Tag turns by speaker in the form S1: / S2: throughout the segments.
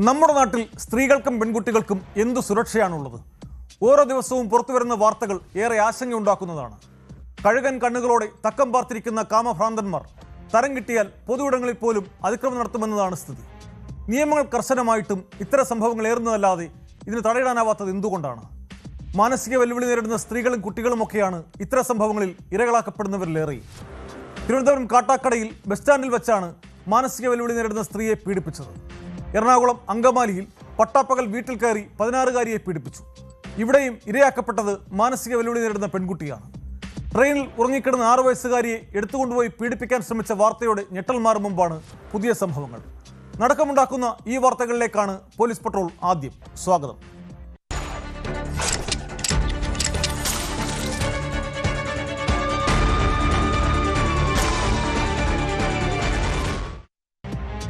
S1: നമ്മുടെ നാട്ടിൽ സ്ത്രീകൾക്കും പെൺകുട്ടികൾക്കും എന്തു സുരക്ഷയാണുള്ളത്? ഓരോ ദിവസവും പുറത്തുവരുന്ന വാർത്തകൾ ഏറെ ആശങ്കയുണ്ടാക്കുന്നതാണ്. കഴുകൻ കണ്ണുകളോടെ തക്കം പാർത്തിരിക്കുന്ന കാമഭ്രാന്തന്മാർ തരം കിട്ടിയാൽ പൊതുവിടങ്ങളിൽ പോലും അതിക്രമം നടത്തുമെന്നതാണ് സ്ഥിതി. നിയമങ്ങൾ കർശനമായിട്ടും ഇത്തരം സംഭവങ്ങൾ ഏറുന്നതല്ലാതെ ഇതിന് തടയിടാനാവാത്തത് എന്തുകൊണ്ടാണ്? മാനസിക വെല്ലുവിളി നേരിടുന്ന സ്ത്രീകളും കുട്ടികളുമൊക്കെയാണ് ഇത്തരം സംഭവങ്ങളിൽ ഇരകളാക്കപ്പെടുന്നവരിലേറെ. തിരുവനന്തപുരം കാട്ടാക്കടയിൽ ബസ് സ്റ്റാൻഡിൽ വെച്ചാണ് മാനസിക വെല്ലുവിളി നേരിടുന്ന സ്ത്രീയെ പീഡിപ്പിച്ചത്. എറണാകുളം അങ്കമാലിയിൽ പട്ടാപ്പകൽ വീട്ടിൽ കയറി 16-കാരിയെ പീഡിപ്പിച്ചു. ഇവിടെയും ഇരയാക്കപ്പെട്ടത് മാനസിക വെല്ലുവിളി നേരിടുന്ന പെൺകുട്ടിയാണ്. ട്രെയിനിൽ ഉറങ്ങിക്കിടന്ന 6 വയസ്സുകാരിയെ എടുത്തുകൊണ്ടുപോയി പീഡിപ്പിക്കാൻ ശ്രമിച്ച വാർത്തയോടെ ഞെട്ടൽ മാറും മുമ്പാണ് പുതിയ സംഭവങ്ങൾ. നടക്കമുണ്ടാക്കുന്ന ഈ വാർത്തകളിലേക്കാണ് പോലീസ് പട്രോൾ ആദ്യം. സ്വാഗതം.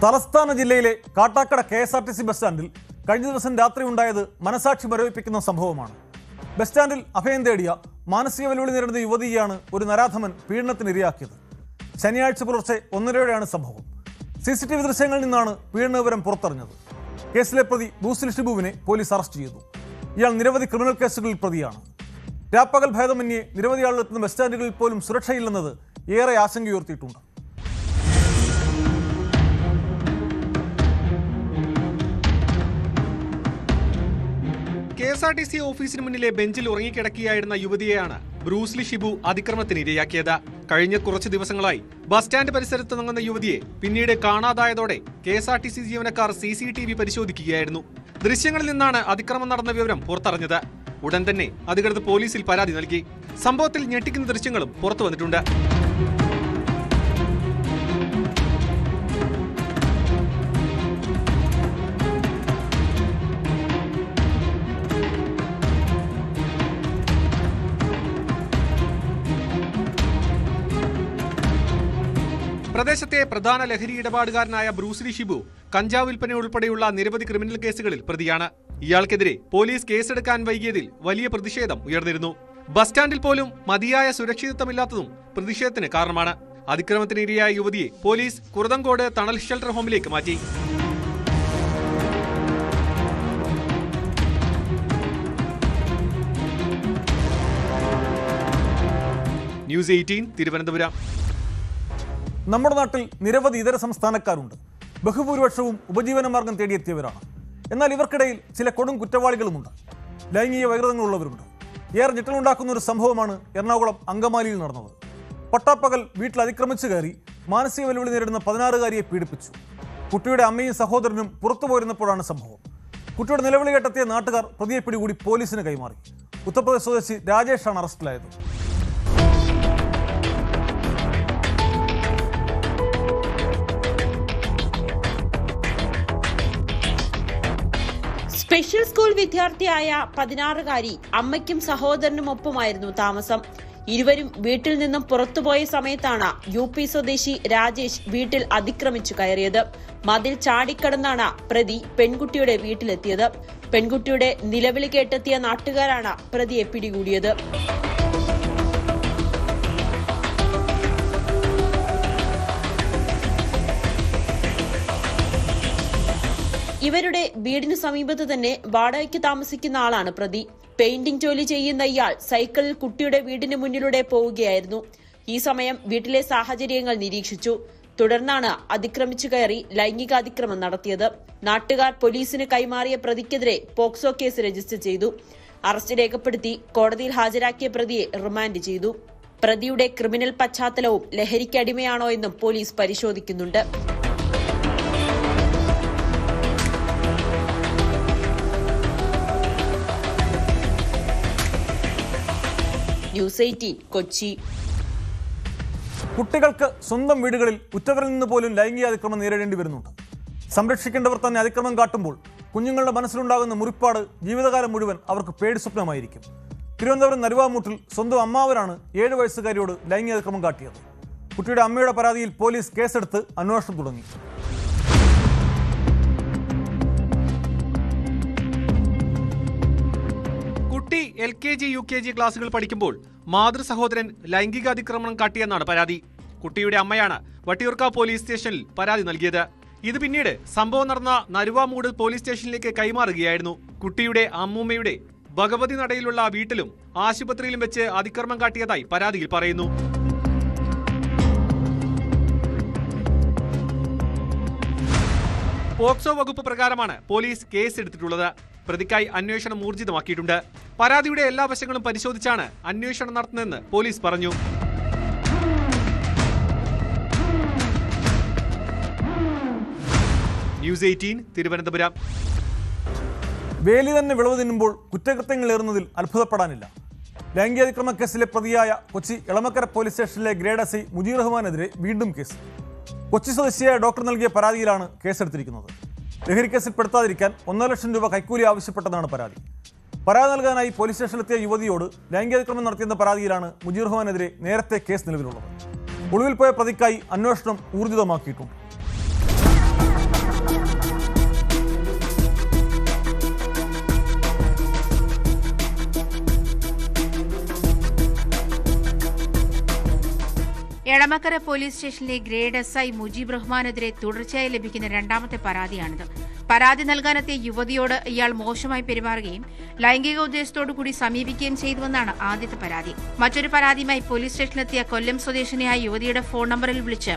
S1: തലസ്ഥാന ജില്ലയിലെ കാട്ടാക്കട KSRTC ബസ് സ്റ്റാൻഡിൽ കഴിഞ്ഞ ദിവസം രാത്രി ഉണ്ടായത് മനസാക്ഷി മരവിപ്പിക്കുന്ന സംഭവമാണ്. ബസ് സ്റ്റാൻഡിൽ അഭയം തേടിയ മാനസിക വെല്ലുവിളി നേരിടുന്ന യുവതിയെയാണ് ഒരു നരാധമൻ പീഡനത്തിനിരയാക്കിയത്. ശനിയാഴ്ച പുലർച്ചെ 1:30-യോടെയാണ് സംഭവം. CCTV ദൃശ്യങ്ങളിൽ നിന്നാണ് പീഡന വിവരം പുറത്തറിഞ്ഞത്. കേസിലെ പ്രതി ബ്രൂസിൽ ഷിബുവിനെ പോലീസ് അറസ്റ്റ് ചെയ്തു. ഇയാൾ നിരവധി ക്രിമിനൽ കേസുകളിൽ പ്രതിയാണ്. രാപ്പകൽ ഭേദമന്യേ നിരവധി ആളുകൾ എത്തുന്ന ബസ് സ്റ്റാൻഡുകളിൽ പോലും സുരക്ഷയില്ലെന്നത് ഏറെ ആശങ്കയുയർത്തിയിട്ടുണ്ട്.
S2: KSRTC ഓഫീസിന് മുന്നിലെ ബെഞ്ചിൽ ഉറങ്ങിക്കിടക്കുകയായിരുന്ന യുവതിയെയാണ് ബ്രൂസ്ലി ഷിബു അതിക്രമത്തിന് ഇരയാക്കിയത്. കഴിഞ്ഞ കുറച്ചു ദിവസങ്ങളായി ബസ് സ്റ്റാൻഡ് പരിസരത്ത് തങ്ങുന്ന യുവതിയെ പിന്നീട് കാണാതായതോടെ KSRTC ജീവനക്കാർ CCTV പരിശോധിക്കുകയായിരുന്നു. ദൃശ്യങ്ങളിൽ നിന്നാണ് അതിക്രമം നടന്ന വിവരം പുറത്തറിഞ്ഞത്. ഉടൻ തന്നെ അധികൃതർ പോലീസിൽ പരാതി നൽകി. സംഭവത്തിൽ ഞെട്ടിക്കുന്ന ദൃശ്യങ്ങളും പുറത്തു വന്നിട്ടുണ്ട്. പ്രദേശത്തെ പ്രധാന ലഹരി ഇടപാടുകാരനായ ബ്രൂസ്ലി ഷിബു കഞ്ചാവ് വിൽപ്പന ഉൾപ്പെടെയുള്ള നിരവധി ക്രിമിനൽ കേസുകളിൽ പ്രതിയാണ്. ഇയാൾക്കെതിരെ പോലീസ് കേസെടുക്കാൻ വൈകിയതിൽ വലിയ പ്രതിഷേധം ഉയർന്നിരുന്നു. ബസ് സ്റ്റാൻഡിൽ പോലും മതിയായ സുരക്ഷിതത്വമില്ലാത്തതും പ്രതിഷേധത്തിന് കാരണമാണ്. അതിക്രമത്തിന് ഇരയായ യുവതിയെ പോലീസ് കുറുതങ്കോട് തണൽ ഷെൽട്ടർ ഹോമിലേക്ക് മാറ്റി. ന്യൂസ് 18 തിരുവനന്തപുരം.
S1: നമ്മുടെ നാട്ടിൽ നിരവധി ഇതര സംസ്ഥാനക്കാരുണ്ട്. ബഹുഭൂരിപക്ഷവും ഉപജീവനമാർഗം തേടിയെത്തിയവരാണ്. എന്നാൽ ഇവർക്കിടയിൽ ചില കൊടും കുറ്റവാളികളുമുണ്ട്. ലൈംഗിക വൈകൃതങ്ങളുള്ളവരുണ്ട്. ഏറെ ഞെട്ടലുണ്ടാക്കുന്ന ഒരു സംഭവമാണ് എറണാകുളം അങ്കമാലിയിൽ നടന്നത്. പട്ടാപ്പകൽ വീട്ടിൽ അതിക്രമിച്ചു കയറി മാനസിക വെല്ലുവിളി നേരിടുന്ന 16-കാരിയെ പീഡിപ്പിച്ചു. കുട്ടിയുടെ അമ്മയും സഹോദരനും പുറത്തു പോയിരുന്നപ്പോഴാണ് സംഭവം. കുട്ടിയുടെ നിലവിളി കേട്ടെത്തിയ നാട്ടുകാർ പ്രതിയെ പിടികൂടി പോലീസിന് കൈമാറി. ഉത്തർപ്രദേശ് സ്വദേശി രാജേഷാണ് അറസ്റ്റിലായത്.
S3: സ്പെഷ്യൽ സ്കൂൾ വിദ്യാർത്ഥിയായ 16-കാരി അമ്മയ്ക്കും സഹോദരനുമൊപ്പമായിരുന്നു താമസം. ഇരുവരും വീട്ടിൽ നിന്നും പുറത്തുപോയ സമയത്താണ് UP സ്വദേശി രാജേഷ് വീട്ടിൽ അതിക്രമിച്ചു കയറിയത്. മതിൽ ചാടിക്കടന്നാണ് പ്രതി പെൺകുട്ടിയുടെ വീട്ടിലെത്തിയത്. പെൺകുട്ടിയുടെ നിലവിളി കേട്ടെത്തിയ നാട്ടുകാരാണ് പ്രതിയെ പിടികൂടിയത്. ഇവരുടെ വീടിന് സമീപത്ത് തന്നെ വാടകയ്ക്ക് താമസിക്കുന്ന ആളാണ് പ്രതി. പെയിന്റിംഗ് ജോലി ചെയ്യുന്ന ഇയാൾ സൈക്കിളിൽ കുട്ടിയുടെ വീടിന് മുന്നിലൂടെ പോവുകയായിരുന്നു. ഈ സമയം വീട്ടിലെ സാഹചര്യങ്ങൾ നിരീക്ഷിച്ചു. തുടർന്നാണ് അതിക്രമിച്ചു കയറി ലൈംഗികാതിക്രമം നടത്തിയത്. നാട്ടുകാർ പോലീസിന് കൈമാറിയ പ്രതിക്കെതിരെ പോക്സോ കേസ് രജിസ്റ്റർ ചെയ്തു. അറസ്റ്റ് രേഖപ്പെടുത്തി കോടതിയിൽ ഹാജരാക്കിയ പ്രതിയെ റിമാൻഡ് ചെയ്തു. പ്രതിയുടെ ക്രിമിനൽ പശ്ചാത്തലവും ലഹരിക്കടിമയാണോ എന്നും പോലീസ് പരിശോധിക്കുന്നുണ്ട്. ന്യൂസ് 18 കൊച്ചി.
S1: കുട്ടികൾക്ക് സ്വന്തം വീടുകളിൽ ഉറ്റവരിൽ നിന്ന് പോലും ലൈംഗിക അതിക്രമം നേരിടേണ്ടി വരുന്നുണ്ട്. സംരക്ഷിക്കേണ്ടവർ തന്നെ അതിക്രമം കാട്ടുമ്പോൾ കുഞ്ഞുങ്ങളുടെ മനസ്സിലുണ്ടാകുന്ന മുറിപ്പാട് ജീവിതകാലം മുഴുവൻ അവർക്ക് പേടി സ്വപ്നമായിരിക്കും. തിരുവനന്തപുരം നരുവാമൂട്ടിൽ സ്വന്തം അമ്മാവനാണ് 7 വയസ്സുകാരിയോട് ലൈംഗിക അതിക്രമം കാട്ടിയത്. കുട്ടിയുടെ അമ്മയുടെ പരാതിയിൽ പോലീസ് കേസെടുത്ത് അന്വേഷണം തുടങ്ങി.
S2: കുട്ടി LKG UKG ക്ലാസുകൾ പഠിക്കുമ്പോൾ മാതൃ സഹോദരൻ ലൈംഗിക അതിക്രമണം കാട്ടിയെന്നാണ് പരാതി. കുട്ടിയുടെ അമ്മയാണ് വട്ടിയൂർക്കാവ് പോലീസ് സ്റ്റേഷനിൽ പരാതി നൽകിയത്. ഇത് പിന്നീട് സംഭവം നടന്ന നരുവാമൂട് പോലീസ് സ്റ്റേഷനിലേക്ക് കൈമാറുകയായിരുന്നു. കുട്ടിയുടെ അമ്മൂമ്മയുടെ ഭഗവതി നടയിലുള്ള വീട്ടിലും ആശുപത്രിയിലും വെച്ച് അതിക്രമം കാട്ടിയതായി പരാതിയിൽ പറയുന്നു. പോക്സോ വകുപ്പ് പ്രകാരമാണ് പോലീസ് കേസെടുത്തിട്ടുള്ളത്. പ്രതിക്കായി അന്വേഷണം ഊർജിതമാക്കിയിട്ടുണ്ട്. പരാതിയുടെ എല്ലാ വശങ്ങളും പരിശോധിച്ചാണ് അന്വേഷണം നടത്തുന്നതെന്ന് പോലീസ് പറഞ്ഞു. ന്യൂസ് 18 തിരുവനന്തപുരം.
S1: വേലി തന്നെ വിളവ് തിന്നുമ്പോൾ കുറ്റകൃത്യങ്ങൾ ഏറുന്നതിൽ അത്ഭുതപ്പെടാനില്ല. ലൈംഗികാതിക്രമ കേസിലെ പ്രതിയായ കൊച്ചി എളമക്കര പോലീസ് സ്റ്റേഷനിലെ ഗ്രേഡ് എസ് ഐ മുജീർ റഹ്മാനെതിരെ വീണ്ടും കേസ്. കൊച്ചി സ്വദേശിയായ ഡോക്ടർ നൽകിയ പരാതിയിലാണ് കേസെടുത്തിരിക്കുന്നത്. ലഹരി കേസിൽ പെടുത്താതിരിക്കാൻ 1.5 ലക്ഷം രൂപ കൈക്കൂലി ആവശ്യപ്പെട്ടതാണ് പരാതി. പരാതി നൽകാനായി പോലീസ് സ്റ്റേഷനിലെത്തിയ യുവതിയോട് ലൈംഗികാതിക്രമം നടത്തിയെന്ന പരാതിയിലാണ് മുജീർ റഹ്മാനെതിരെ നേരത്തെ കേസ് നിലവിലുള്ളത്. ഒളിവിൽ പോയ പ്രതിക്കായി അന്വേഷണം ഊർജിതമാക്കിയിട്ടുണ്ട്.
S4: എളമക്കര പോലീസ് സ്റ്റേഷനിലെ ഗ്രേഡ് എസ് ഐ മുജീബ് റഹ്മാനെതിരെ തുടർച്ചയായി ലഭിക്കുന്ന രണ്ടാമത്തെ പരാതിയാണിത്. പരാതി നൽകാനെത്തിയ യുവതിയോട് ഇയാൾ മോശമായി പെരുമാറുകയും ലൈംഗിക ഉദ്ദേശത്തോടുകൂടി സമീപിക്കുകയും ചെയ്തുവെന്നാണ് ആദ്യത്തെ പരാതി. മറ്റൊരു പരാതിയുമായി പോലീസ് സ്റ്റേഷനിലെത്തിയ കൊല്ലം സ്വദേശിനിയായ യുവതിയുടെ ഫോൺ നമ്പറിൽ വിളിച്ച്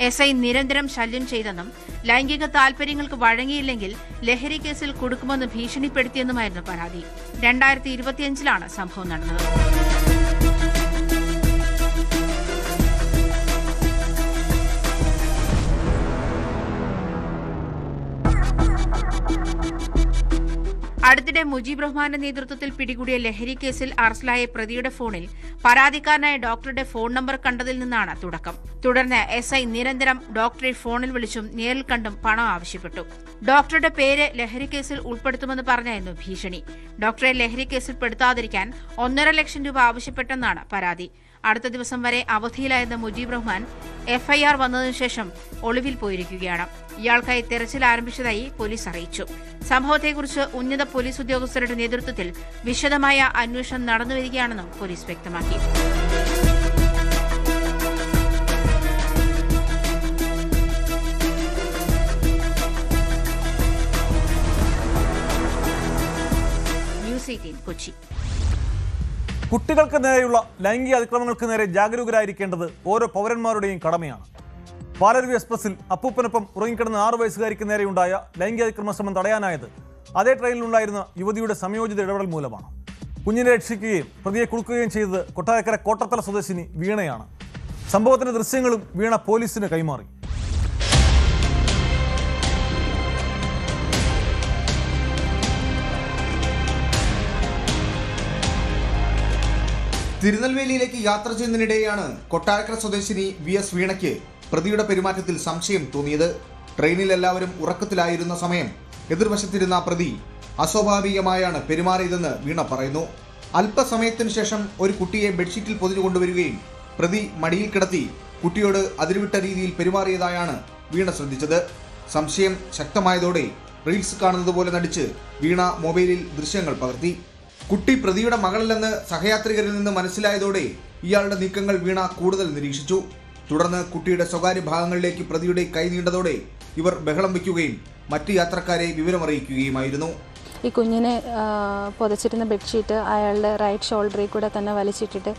S4: എസ് ഐ നിരന്തരം ശല്യം ചെയ്തെന്നും ലൈംഗിക താൽപര്യങ്ങൾക്ക് വഴങ്ങിയില്ലെങ്കിൽ ലഹരി കേസിൽ കൊടുക്കുമെന്ന് ഭീഷണിപ്പെടുത്തിയെന്നുമായിരുന്നു പരാതി. 2025-ലാണ് സംഭവം നടന്നത്. അടുത്തിടെ മുജീബ് റഹ്മാന്റെ നേതൃത്വത്തിൽ പിടികൂടിയ ലഹരി കേസിൽ അറസ്റ്റിലായ പ്രതിയുടെ ഫോണിൽ പരാതിക്കാരനായ ഡോക്ടറുടെ ഫോൺ നമ്പർ കണ്ടതിൽ നിന്നാണ് തുടക്കം. തുടർന്ന് എസ് ഐ നിരന്തരം ഡോക്ടറെ ഫോണിൽ വിളിച്ചും നേരിൽ കണ്ടും പണം ആവശ്യപ്പെട്ടു. ഡോക്ടറുടെ പേര് ലഹരി കേസിൽ ഉൾപ്പെടുത്തുമെന്ന് പറഞ്ഞായിരുന്നു ഭീഷണി. ഡോക്ടറെ ലഹരി കേസിൽ പെടുത്താതിരിക്കാൻ 1.5 ലക്ഷം രൂപ ആവശ്യപ്പെട്ടെന്നാണ് പരാതി. അടുത്ത ദിവസം വരെ അവധിയിലായിരുന്ന മുജീബ് റഹ്മാൻ എഫ്ഐആർ വന്നതിനു ശേഷം ഒളിവിൽ പോയിരിക്കുകയാണ്. ഇയാൾക്കായി തെരച്ചിൽ ആരംഭിച്ചതായി പോലീസ് അറിയിച്ചു. സംഭവത്തെക്കുറിച്ച് ഉന്നത പോലീസ് ഉദ്യോഗസ്ഥരുടെ നേതൃത്വത്തിൽ വിശദമായ അന്വേഷണം നടന്നുവരികയാണെന്നും പോലീസ് വ്യക്തമാക്കി. ന്യൂസ് 18 കൊച്ചി.
S1: കുട്ടികൾക്ക് നേരെയുള്ള ലൈംഗിക അതിക്രമങ്ങൾക്ക് നേരെ ജാഗരൂകരായിരിക്കേണ്ടത് ഓരോ പൗരന്മാരുടെയും കടമയാണ്. പാലരുവി എക്സ്പ്രസിൽ അപ്പൂപ്പനൊപ്പം ഉറങ്ങിക്കിടന്ന 6 വയസ്സുകാരിക്ക് നേരെയുണ്ടായ ലൈംഗിക അതിക്രമ ശ്രമം തടയാനായത് അതേ ട്രെയിനിലുണ്ടായിരുന്ന യുവതിയുടെ സംയോജിത ഇടപെടൽ മൂലമാണ്. കുഞ്ഞിനെ രക്ഷിക്കുകയും പ്രതിയെ കുടുക്കുകയും ചെയ്തത് കൊട്ടാരക്കര കോട്ടത്തല സ്വദേശിനി വീണയാണ്. സംഭവത്തിന്റെ ദൃശ്യങ്ങളും വീണ പോലീസിന് കൈമാറി.
S5: തിരുനെൽവേലിയിലേക്ക് യാത്ര ചെയ്യുന്നതിനിടെയാണ് കൊട്ടാരക്കര സ്വദേശിനി VS വീണയ്ക്ക് പ്രതിയുടെ പെരുമാറ്റത്തിൽ സംശയം തോന്നിയത്. ട്രെയിനിൽ എല്ലാവരും ഉറക്കത്തിലായിരുന്ന സമയം എതിർവശത്തിരുന്ന പ്രതി അസ്വാഭാവികമായാണ് പെരുമാറിയതെന്ന് വീണ പറയുന്നു. അല്പസമയത്തിനു ശേഷം ഒരു കുട്ടിയെ ബെഡ്ഷീറ്റിൽ പൊതിഞ്ഞു കൊണ്ടുവരികയും പ്രതി മടിയിൽ കിടത്തി കുട്ടിയോട് അതിരുവിട്ട രീതിയിൽ പെരുമാറിയതായാണ് വീണ ശ്രദ്ധിച്ചത്. സംശയം ശക്തമായതോടെ റീൽസ് കാണുന്നത് പോലെ നടിച്ച് വീണ മൊബൈലിൽ ദൃശ്യങ്ങൾ പകർത്തി. കുട്ടി പ്രതിയുടെ മകളല്ലെന്ന് സഹയാത്രികരിൽ നിന്ന് മനസ്സിലായതോടെ ഇയാളുടെ നീക്കങ്ങൾ വീണ കൂടുതൽ നിരീക്ഷിച്ചു. തുടർന്ന് കുട്ടിയുടെ സ്വകാര്യ ഭാഗങ്ങളിലേക്ക് പ്രതിയുടെ കൈ നീണ്ടതോടെ ഇവർ ബഹളം വയ്ക്കുകയും മറ്റ് യാത്രക്കാരെ വിവരമറിയിക്കുകയുമായിരുന്നു.
S6: ഈ കുഞ്ഞിനെ പുതച്ചിരുന്ന ബെഡ്ഷീറ്റ് അയാളുടെ റൈറ്റ് ഷോൾഡറിൽ കൂടെ തന്നെ വലിച്ചിട്ടിട്ട്